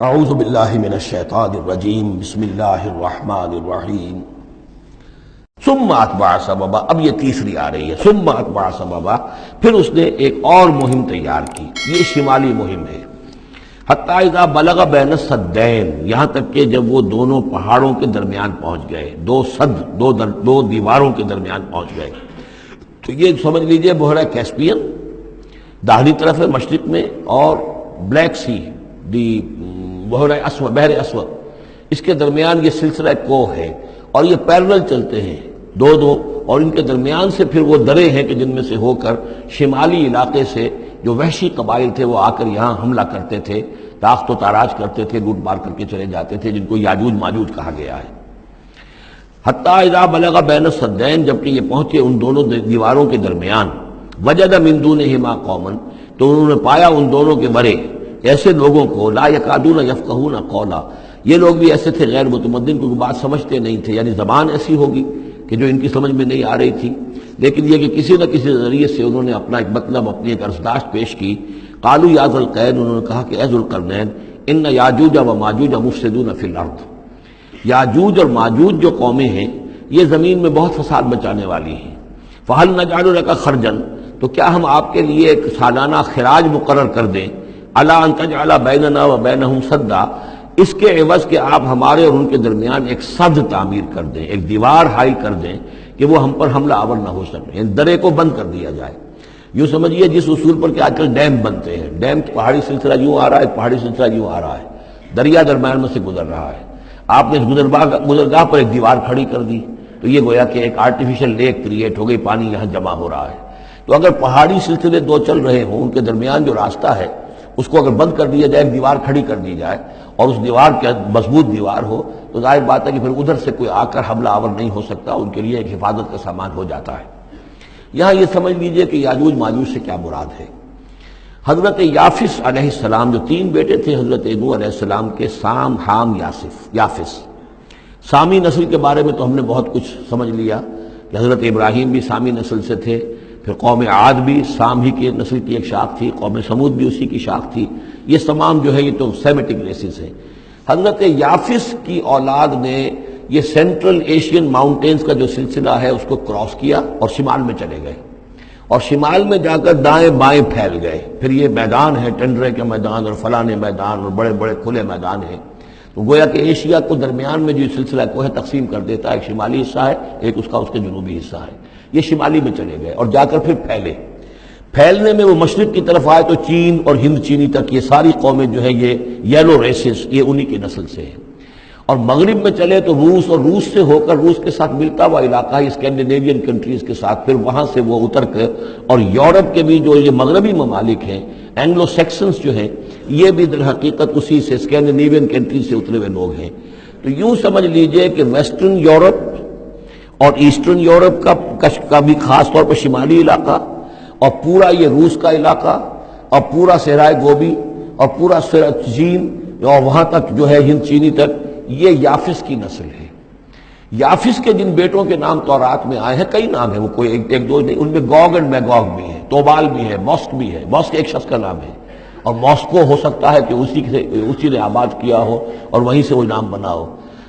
اعوذ باللہ من الشیطان الرجیم بسم اللہ الرحمن الرحیم ثم اتبع سببا. اب یہ تیسری آ رہی ہے، ثم اتبع سببا. پھر اس نے ایک اور مہم تیار کی، یہ شمالی مہم ہے. حتی اذا بلغ بین السدین، یہاں تک کہ جب وہ دونوں پہاڑوں کے درمیان پہنچ گئے، دو دیواروں کے درمیان پہنچ گئے. تو یہ سمجھ لیجئے بحیرہ کیسپیئن داہنی طرف ہے مشرق میں، اور بلیک سی بحر اسود، اس کے درمیان یہ سلسلہ کوہ ہے، اور یہ پیرلل چلتے ہیں دو، اور ان کے درمیان سے پھر وہ درے ہیں کہ جن میں سے ہو کر شمالی علاقے سے جو وحشی قبائل تھے وہ آ کر یہاں حملہ کرتے تھے، تاخت و تاراج کرتے تھے، لوٹ مار کر کے چلے جاتے تھے، جن کو یاجوج ماجوج کہا گیا ہے. حتی اذا بلغ بین السدین، جبکہ یہ پہنچے ان دونوں دیواروں کے درمیان، وجد من دونہما قوما، تو انہوں نے پایا ان دونوں کے ورے ایسے لوگوں کو، لا یکادون یفقہون قولا، یہ لوگ بھی ایسے تھے غیر متمدن، کوئی بات سمجھتے نہیں تھے، یعنی زبان ایسی ہوگی کہ جو ان کی سمجھ میں نہیں آ رہی تھی، لیکن یہ کہ کسی نہ کسی ذریعے سے انہوں نے اپنا ایک مطلب، اپنی ایک عرضداشت پیش کی. قالوا یا ذا القرنین، انہوں نے کہا کہ اے ذو القرنین، ان یاجوج و ماجوج مفسدون فی الارض، یاجوج اور ماجوج جو قومیں ہیں یہ زمین میں بہت فساد مچانے والی ہیں. فہل نجعل لک خرجا، تو کیا ہم آپ کے لیے ایک سالانہ خراج مقرر کر دیں، الا ان تجعل بیننا و بینہم سدا، اس کے عوض کہ آپ ہمارے اور ان کے درمیان ایک سد تعمیر کر دیں، ایک دیوار حائل کر دیں کہ وہ ہم پر حملہ آور نہ ہو سکے، یعنی درے کو بند کر دیا جائے. یوں سمجھیے جس اصول پر کہ آج کل ڈیم بنتے ہیں، ڈیم پہاڑی سلسلہ یوں آ رہا ہے، پہاڑی سلسلہ یوں آ رہا ہے، دریا درمیان میں سے گزر رہا ہے، آپ نے اس گزرگاہ پر ایک دیوار کھڑی کر دی تو یہ گویا کہ ایک آرٹیفیشل لیک کریٹ ہو گئی، پانی یہاں جمع ہو رہا ہے. تو اگر پہاڑی سلسلے دو چل رہے ہوں، ان کے درمیان جو راستہ ہے اس کو اگر بند کر دیا جائے، ایک دیوار کھڑی کر دی جائے، اور اس دیوار کے مضبوط دیوار ہو، تو ظاہر بات ہے کہ پھر ادھر سے کوئی آ کر حملہ آور نہیں ہو سکتا، ان کے لیے ایک حفاظت کا سامان ہو جاتا ہے. یہاں یہ سمجھ لیجئے کہ یاجوج ماجوج سے کیا مراد ہے. حضرت یافس علیہ السلام، جو تین بیٹے تھے حضرت نوح علیہ السلام کے، سام، حام، یافس. سامی نسل کے بارے میں تو ہم نے بہت کچھ سمجھ لیا کہ حضرت ابراہیم بھی سامی نسل سے تھے، پھر قوم عاد بھی سام ہی کی نسل کی ایک شاخ تھی، قوم سمود بھی اسی کی شاخ تھی. یہ تمام جو ہے یہ تو سیمیٹک ریسز ہیں. حضرت یافس کی اولاد نے یہ سینٹرل ایشین ماؤنٹینز کا جو سلسلہ ہے اس کو کراس کیا اور شمال میں چلے گئے، اور شمال میں جا کر دائیں بائیں پھیل گئے. پھر یہ میدان ہے، ٹنڈرے کے میدان اور فلانے میدان اور بڑے بڑے کھلے میدان ہیں. تو گویا کہ ایشیا کو درمیان میں جو سلسلہ کوہ تقسیم کر دیتا ہے، ایک شمالی حصہ ہے، ایک اس کا اس کے جنوبی حصہ ہے. یہ شمالی میں چلے گئے اور جا کر پھر پھیلے. پھیلنے میں وہ مشرق کی طرف آئے تو چین اور ہند چینی تک یہ ساری قومیں جو ہے یہ یلو ریسز، یہ انہی کی نسل سے ہیں. اور مغرب میں چلے تو روس، اور روس سے ہو کر روس کے ساتھ ملتا ہوا علاقہ ہے اسکینڈینیوین کنٹریز کے ساتھ، پھر وہاں سے وہ اتر کر، اور یورپ کے بھی جو یہ مغربی ممالک ہیں، اینگلو سیکسنز جو ہیں، یہ بھی در حقیقت اسی سے اسکینڈینیوین کنٹریز سے اترے ہوئے لوگ ہیں. تو یوں سمجھ لیجئے کہ ویسٹرن یورپ اور ایسٹرن یورپ کا بھی خاص طور پر شمالی علاقہ، اور پورا یہ روس کا علاقہ، اور پورا صحرائے گوبی، اور پورا چین، اور وہاں تک جو ہے ہند چینی تک، یہ یافس کی نسل ہے. یافس کے جن بیٹوں کے نام تورات میں آئے ہیں، کئی نام ہیں، وہ کوئی ایک دو نہیں، ان میں گوگ اینڈ میگوگ بھی ہے، توبال بھی ہے، موسک بھی ہے. موسک ایک شخص کا نام ہے، اور موسکو ہو سکتا ہے کہ اسی نے آباد کیا ہو اور وہیں سے وہ نام بنا ہو.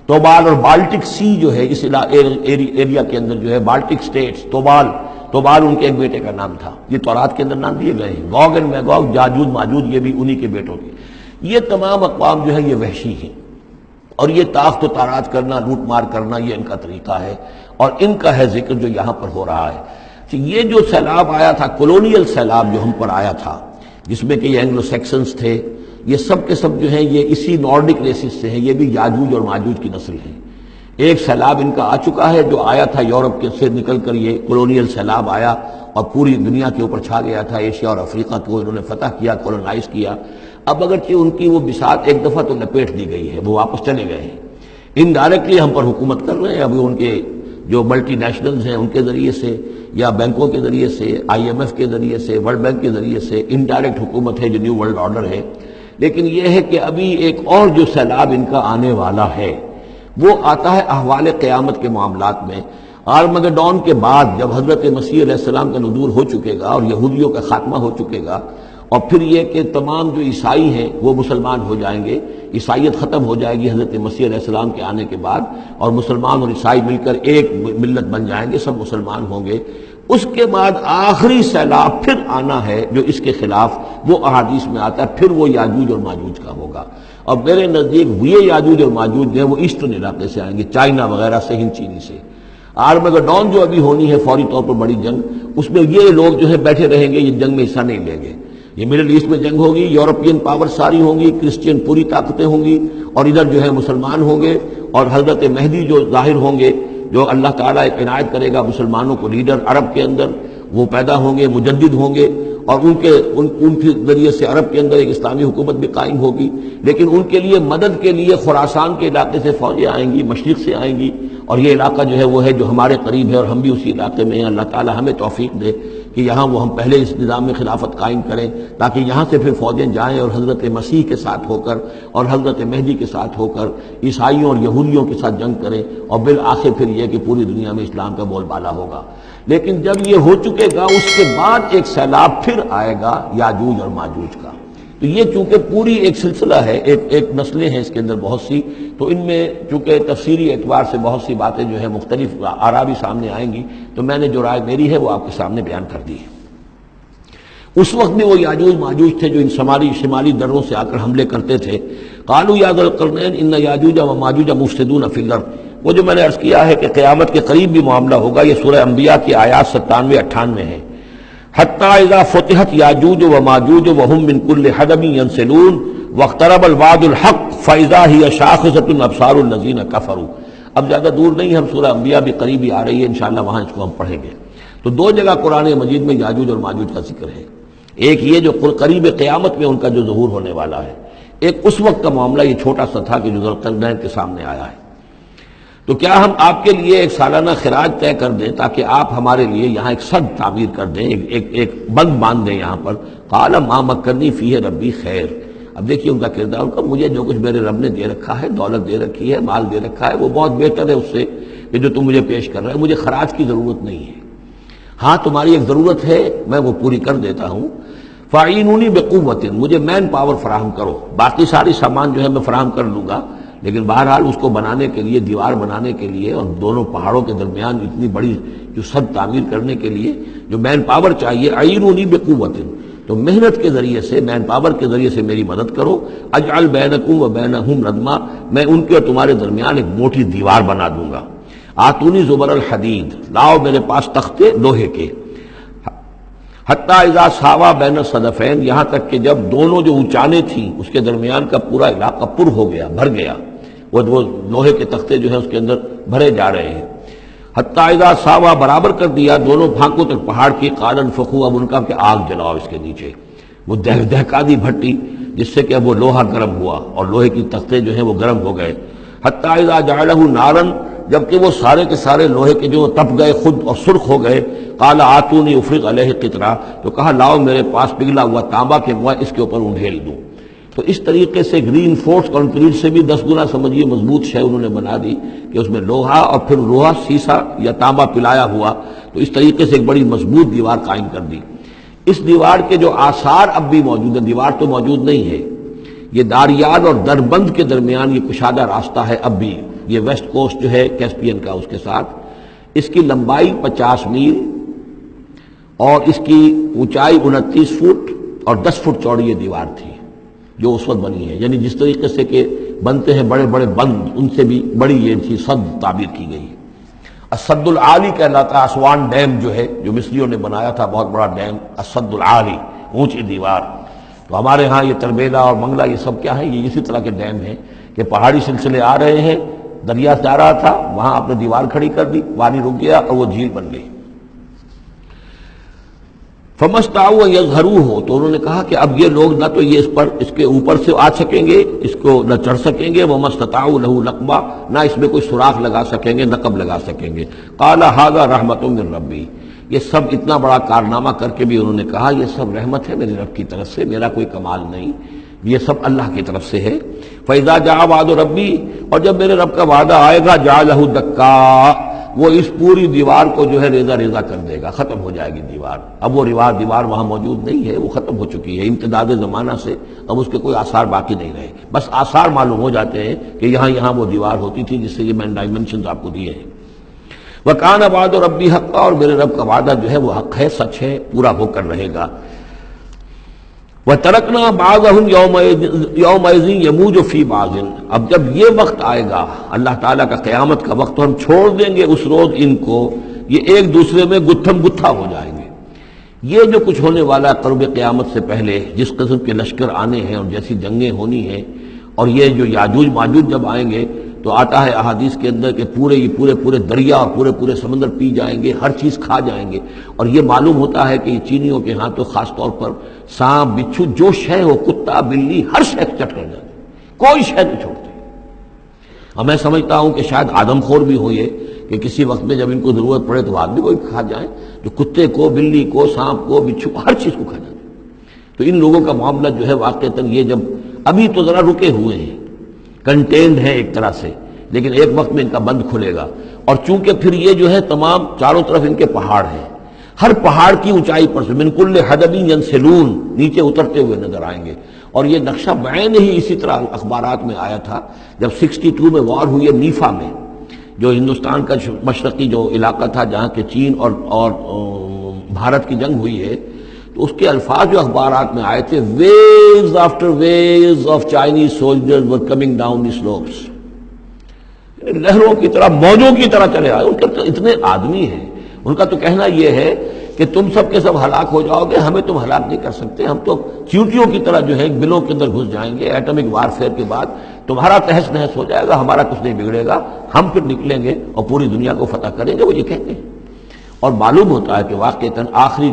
توبال اور بالٹک سی جو ہے اس ایریا کے اندر جو ہے، بالٹک سٹیٹس، توبال ان کے ایک بیٹے کا نام تھا. یہ تورات کے اندر نام دیے گئے ہیں. گوگ اینڈ میگوگ، یاجوج ماجوج، یہ بھی انہی کے بیٹوں کے. یہ تمام اقوام جو ہے یہ وحشی ہیں، اور یہ تاخت و تاراج کرنا، لوٹ مار کرنا، یہ ان کا طریقہ ہے، اور ان کا ہے ذکر جو یہاں پر ہو رہا ہے. کہ یہ جو سیلاب آیا تھا، کولونیل سیلاب جو ہم پر آیا تھا، جس میں کہ یہ اینگلو سیکسنز تھے، یہ سب کے سب جو ہیں یہ اسی نارڈک ریسز سے ہیں، یہ بھی یاجوج اور ماجوج کی نسل ہیں. ایک سیلاب ان کا آ چکا ہے جو آیا تھا یورپ کے سے نکل کر، یہ کولونیل سیلاب آیا اور پوری دنیا کے اوپر چھا گیا تھا. ایشیا اور افریقہ کو انہوں نے فتح کیا، کولونائز کیا. اب اگرچہ ان کی وہ بساط ایک دفعہ تو لپیٹ دی گئی ہے، وہ واپس چلے گئے ہیں، انڈائریکٹلی ہم پر حکومت کر رہے ہیں. ابھی ان کے جو ملٹی نیشنلز ہیں ان کے ذریعے سے، یا بینکوں کے ذریعے سے، IMF کے ذریعے سے، ورلڈ بینک کے ذریعے سے انڈائریکٹ حکومت ہے جو نیو ورلڈ آرڈر ہے. لیکن یہ ہے کہ ابھی ایک اور جو سیلاب ان کا آنے والا ہے وہ آتا ہے احوال قیامت کے معاملات میں. آرمگڈون کے بعد جب حضرت مسیح علیہ السلام کا نزول ہو چکے گا اور یہودیوں کا خاتمہ ہو چکے گا، اور پھر یہ کہ تمام جو عیسائی ہیں وہ مسلمان ہو جائیں گے، عیسائیت ختم ہو جائے گی حضرت مسیح علیہ السلام کے آنے کے بعد، اور مسلمان اور عیسائی مل کر ایک ملت بن جائیں گے، سب مسلمان ہوں گے۔ اس کے بعد آخری سیلاب پھر آنا ہے جو اس کے خلاف، وہ احادیث میں آتا ہے، پھر وہ یاجوج اور ماجوج کا ہوگا۔ اور میرے نزدیک یہ یاجوج اور ماجوج جو ہے وہ ایسٹرن علاقے سے آئیں گے، چائنا وغیرہ سے، ہند چینی سے۔ آرمگڈون جو ابھی ہونی ہے فوری طور پر بڑی جنگ، اس میں یہ لوگ جو ہے بیٹھے رہیں گے، یہ جنگ میں حصہ نہیں لیں گے۔ یہ مڈل ایسٹ میں جنگ ہوگی، یورپین پاور ساری ہوں گی، کرسچین پوری طاقتیں ہوں گی، اور ادھر جو ہے مسلمان ہوں گے، اور حضرت مہدی جو ظاہر ہوں گے، جو اللہ تعالیٰ ایک عنایت کرے گا مسلمانوں کو لیڈر عرب کے اندر، وہ پیدا ہوں گے، مجدد ہوں گے، اور ان کے ذریعے سے عرب کے اندر ایک اسلامی حکومت بھی قائم ہوگی۔ لیکن ان کے لیے مدد کے لیے خراسان کے علاقے سے فوجیں آئیں گی، مشرق سے آئیں گی، اور یہ علاقہ جو ہے وہ ہے جو ہمارے قریب ہے، اور ہم بھی اسی علاقے میں ہیں۔ اللہ تعالیٰ ہمیں توفیق دے کہ یہاں وہ ہم پہلے اس نظام میں خلافت قائم کریں، تاکہ یہاں سے پھر فوجیں جائیں اور حضرت مسیح کے ساتھ ہو کر اور حضرت مہدی کے ساتھ ہو کر عیسائیوں اور یہودیوں کے ساتھ جنگ کریں، اور بالآخر پھر یہ کہ پوری دنیا میں اسلام کا بول بالا ہوگا۔ لیکن جب یہ ہو چکے گا، اس کے بعد ایک سیلاب پھر آئے گا یاجوج اور ماجوج کا۔ تو یہ چونکہ پوری ایک سلسلہ ہے، ایک نسلیں ہیں اس کے اندر بہت سی، تو ان میں چونکہ تفسیری اعتبار سے بہت سی باتیں جو ہے مختلف آراء بھی سامنے آئیں گی، تو میں نے جو رائے میری ہے وہ آپ کے سامنے بیان کر دی ہے۔ اس وقت میں وہ یاجوج ماجوج تھے جو ان شمالی دروں سے آ کر حملے کرتے تھے۔ قالوا یا ذا القرنین ان یاجوج و ماجوج مفسدون فی الارض، وہ جو میں نے عرض کیا ہے کہ قیامت کے قریب بھی معاملہ ہوگا، یہ سورہ انبیاء کی آیات 97-98 ہے۔ حتی اذا فتحت یاجوج و ماجوج وهم من کل حدب ینسلون واقترب الوعد الحق فاذا هی شاخصۃ ابصار الذین کفروا۔ اب زیادہ دور نہیں، ہم سورہ انبیاء بھی قریب ہی آ رہی ہے، انشاءاللہ وہاں اس کو ہم پڑھیں گے۔ تو دو جگہ قرآن مجید میں یاجوج اور ماجوج کا ذکر ہے، ایک یہ جو قریب قیامت میں ان کا جو ظہور ہونے والا ہے، ایک اس وقت کا معاملہ یہ چھوٹا سا تھا کہ جو ذوالقرنین کے سامنے آیا ہے۔ تو کیا ہم آپ کے لیے ایک سالانہ خراج طے کر دیں تاکہ آپ ہمارے لیے یہاں ایک سد تعمیر کر دیں، ایک بند باندھ دیں یہاں پر؟ قال ما مکنی فیہ ربی خیر۔ اب دیکھیے ان کا کردار، ان کا مجھے جو کچھ میرے رب نے دے رکھا ہے، دولت دے رکھی ہے، مال دے رکھا ہے، وہ بہت بہتر ہے اس سے کہ جو تم مجھے پیش کر رہے ہیں، مجھے خراج کی ضرورت نہیں ہے۔ ہاں تمہاری ایک ضرورت ہے، میں وہ پوری کر دیتا ہوں۔ فاعینونی بقوت، مجھے مین پاور فراہم کرو، باقی ساری سامان جو ہے میں فراہم کر لوں گا، لیکن بہرحال اس کو بنانے کے لیے، دیوار بنانے کے لیے اور دونوں پہاڑوں کے درمیان اتنی بڑی جو سد تعمیر کرنے کے لیے جو مین پاور چاہیے، اعینونی بقوت، تو محنت کے ذریعے سے، مین پاور کے ذریعے سے میری مدد کرو۔ اجعل بینکم و بینہم ردما، میں ان کے اور تمہارے درمیان ایک موٹی دیوار بنا دوں گا۔ آتونی زبر الحدید، لاؤ میرے پاس تختے لوہے کے۔ حتی اذا ساوا بین الصدفین، یہاں تک کہ جب دونوں جو اونچانے تھیں اس کے درمیان کا پورا علاقہ پر ہو گیا، بھر گیا، وہ لوہے کے تختے جو ہیں اس کے اندر بھرے جا رہے ہیں۔ حتی اذا ساوا، برابر کر دیا دونوں پھانکوں تک پہاڑ کی، قال انفخوا، اب ان کا کہ آگ جلاؤ اس کے نیچے، وہ دہکا دی بھٹی جس سے کہ اب وہ لوہا گرم ہوا اور لوہے کی تختے جو ہیں وہ گرم ہو گئے۔ حتی اذا جعلہ نارا، جبکہ وہ سارے کے سارے لوہے کے جو تپ گئے خود اور سرخ ہو گئے۔ قال آتونی افرغ علیہ قطرہ، تو کہا لاؤ میرے پاس پگھلا ہوا تانبا کہ میں اس کے اوپر انڈھیل دوں۔ تو اس طریقے سے گرین فورس کنکریٹ سے بھی 10 گنا سمجھیے مضبوط شے انہوں نے بنا دی کہ اس میں لوہا اور پھر لوہا سیسا یا تانبا پلایا ہوا، تو اس طریقے سے ایک بڑی مضبوط دیوار قائم کر دی۔ اس دیوار کے جو آثار اب بھی موجود ہیں، دیوار تو موجود نہیں ہے، یہ داریال اور دربند کے درمیان یہ کشادہ راستہ ہے اب بھی، یہ ویسٹ کوسٹ جو ہے کیسپین کا، اس کے ساتھ اس کی لمبائی 50 میل اور اس کی اونچائی 29 فٹ اور 10 فٹ چوڑی یہ دیوار تھی جو اس وقت بنی ہے۔ یعنی جس طریقے سے کہ بنتے ہیں بڑے بڑے بند، ان سے بھی بڑی یہ تھی سد تعبیر کی گئی۔ السد العالی کہلاتا، اسوان ڈیم جو ہے جو مصریوں نے بنایا تھا، بہت بڑا ڈیم، السد العالی، اونچی دیوار۔ تو ہمارے ہاں یہ تربیلا اور منگلا یہ سب کیا ہے، یہ اسی طرح کے ڈیم ہیں کہ پہاڑی سلسلے آ رہے ہیں، دریا جا رہا تھا، وہاں آپ نے دیوار کھڑی کر دی، پانی رک گیا اور وہ جھیل بن گئی۔ فمستطاعوا ان یظہروہ، تو انہوں نے کہا کہ اب یہ لوگ نہ تو یہ اس کے اوپر سے آ سکیں گے، اس کو نہ چڑھ سکیں گے، وما استطاعوا لہ نقبا، نہ اس میں کوئی سوراخ لگا سکیں گے، نقب لگا سکیں گے۔ قال ھذا رحمۃ من ربی، یہ سب اتنا بڑا کارنامہ کر کے بھی انہوں نے کہا یہ سب رحمت ہے میرے رب کی طرف سے، میرا کوئی کمال نہیں، یہ سب اللہ کی طرف سے ہے۔ فَإِذَا جَاءَ وَعْدُ رَبِّي، اور جب میرے رب کا وعدہ آئے گا، جَعَلَهُ دَكَّاءَ، وہ اس پوری دیوار کو جو ہے ریزہ ریزہ کر دے گا، ختم ہو جائے گی دیوار۔ اب وہ دیوار وہاں موجود نہیں ہے، وہ ختم ہو چکی ہے امتداد زمانہ سے، اب اس کے کوئی آثار باقی نہیں رہے، بس آثار معلوم ہو جاتے ہیں کہ یہاں وہ دیوار ہوتی تھی، جس سے یہ میں نے ڈائمنشنز آپ کو دیے ہیں۔ وَكَانَ وَعْدُ رَبِّي حَقًّا، اور میرے رب کا وعدہ جو ہے وہ حق ہے، سچ ہے، پورا ہو کر رہے گا۔ وَتَرَكْنَا بَعْضَهُمْ يَوْمَئِذٍ يَمُوجُ فِي بَعْضٍ، اب جب یہ وقت آئے گا اللہ تعالیٰ کا قیامت کا وقت، تو ہم چھوڑ دیں گے اس روز ان کو، یہ ایک دوسرے میں گتھم گتھا ہو جائیں گے۔ یہ جو کچھ ہونے والا ہے قرب قیامت سے پہلے، جس قسم کے لشکر آنے ہیں اور جیسی جنگیں ہونی ہیں، اور یہ جو یاجوج ماجوج جب آئیں گے تو آتا ہے احادیث کے اندر کہ پورے دریا اور پورے سمندر پی جائیں گے، ہر چیز کھا جائیں گے، اور یہ معلوم ہوتا ہے کہ یہ چینیوں کے ہاں تو خاص طور پر سانپ بچھو جو شے ہو، کتا بلی، ہر شے چٹ کر جاتے، کوئی شے نہیں چھوڑتے۔ اور میں سمجھتا ہوں کہ شاید آدم خور بھی ہو یہ کہ کسی وقت میں جب ان کو ضرورت پڑے تو آدمی کو کھا جائیں، جو کتے کو، بلی کو، سانپ کو، بچھو کو، ہر چیز کو کھا جاتے۔ تو ان لوگوں کا معاملہ جو ہے واقعتاً یہ جب ابھی تو ذرا رکے ہوئے ہیں، کنٹینڈ ہے ایک طرح سے، لیکن ایک وقت میں ان کا بند کھلے گا، اور چونکہ پھر یہ جو ہے تمام چاروں طرف ان کے پہاڑ ہیں، ہر پہاڑ کی اونچائی پر سے من کل حدب ینسلون نیچے اترتے ہوئے نظر آئیں گے۔ اور یہ نقشہ بعین ہی اسی طرح اخبارات میں آیا تھا جب 62 میں وار ہوئی ہے نیفا میں، جو ہندوستان کا مشرقی جو علاقہ تھا جہاں کے چین اور بھارت کی جنگ ہوئی ہے، تو اس کے الفاظ جو اخبارات میں آئے تھے، waves after waves of Chinese soldiers were coming down the slopes, لہروں کی طرح، موجوں کی طرح چلے آئے۔ ان کے تو اتنے آدمی ہیں، ان کا تو کہنا یہ ہے کہ تم سب کے سب ہلاک ہو جاؤ گے، ہمیں تم ہلاک نہیں کر سکتے، ہم تو چیونٹیوں کی طرح جو ہے بلوں کے اندر گھس جائیں گے، ایٹمک وارفیئر کے بعد تمہارا تہس نہس ہو جائے گا، ہمارا کچھ نہیں بگڑے گا، ہم پھر نکلیں گے اور پوری دنیا کو فتح کریں گے، وہ یہ کہتے ہیں۔ اور معلوم ہوتا ہے کہ واقعتاً آخری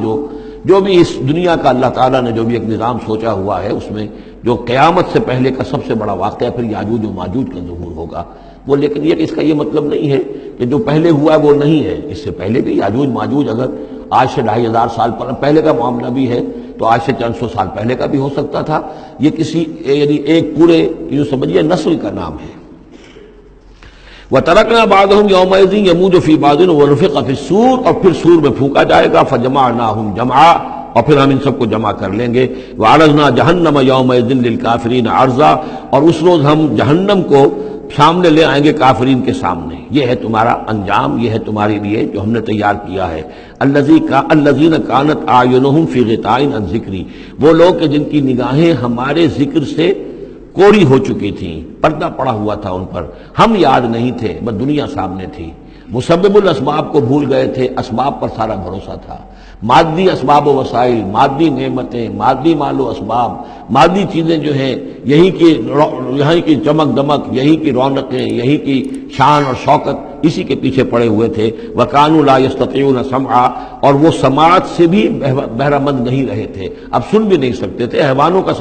جو بھی اس دنیا کا اللہ تعالیٰ نے جو بھی ایک نظام سوچا ہوا ہے، اس میں جو قیامت سے پہلے کا سب سے بڑا واقعہ پھر یاجوج و ماجوج کا ظہور ہوگا وہ، لیکن یہ اس کا یہ مطلب نہیں ہے کہ جو پہلے ہوا ہے وہ نہیں ہے، اس سے پہلے بھی یاجوج ماجوج اگر آج سے 2500 سال پہلے کا معاملہ بھی ہے تو آج سے چند سو سال پہلے کا بھی ہو سکتا تھا۔ یہ کسی یعنی ایک پورے یوں سمجھیے نسل کا نام ہے۔ وَتَرَكْنَا بَعْضَهُمْ يَوْمَئِذٍ يَمُوجُ فِي بَعْضٍ وَنُفِخَ فِي الصُّورِ، اور پھر سور میں پھونکا جائے گا، فَجَمَعْنَاهُمْ جَمْعًا، اور پھر ہم ان سب کو جمع کر لیں گے۔ وَعَرَضْنَا جَهَنَّمَ يَوْمَئِذٍ لِلْكَافِرِينَ عَرْضًا، اور اس روز ہم جہنم کو سامنے لے آئیں گے کافرین کے سامنے۔ یہ ہے تمہارا انجام، یہ ہے تمہارے لیے جو ہم نے تیار کیا ہے۔ الذین کانت اعینہم فی غطاء عن ذکری، وہ لوگ کہ جن کی نگاہیں ہمارے ذکر سے کوری ہو چکی تھیں، پردہ پڑا ہوا تھا ان پر، ہم یاد نہیں تھے، بس دنیا سامنے تھی، مسبب الاسباب کو بھول گئے تھے، اسباب پر سارا بھروسہ تھا، مادی اسباب و وسائل، مادی نعمتیں، مادی مال و اسباب، مادی چیزیں جو ہیں، یہیں کی چمک دمک، یہیں کی رونقیں، یہیں کی شان اور شوکت، اسی کے پیچھے پڑے ہوئے تھے۔ وَكَانُوا لَا يَسْتَطِيعُونَ سَمْعًا، اور وہ سماعت سے بھی بہرہ مند نہیں رہے تھے، اب سن بھی نہیں سکتے تھے، حیوانوں کا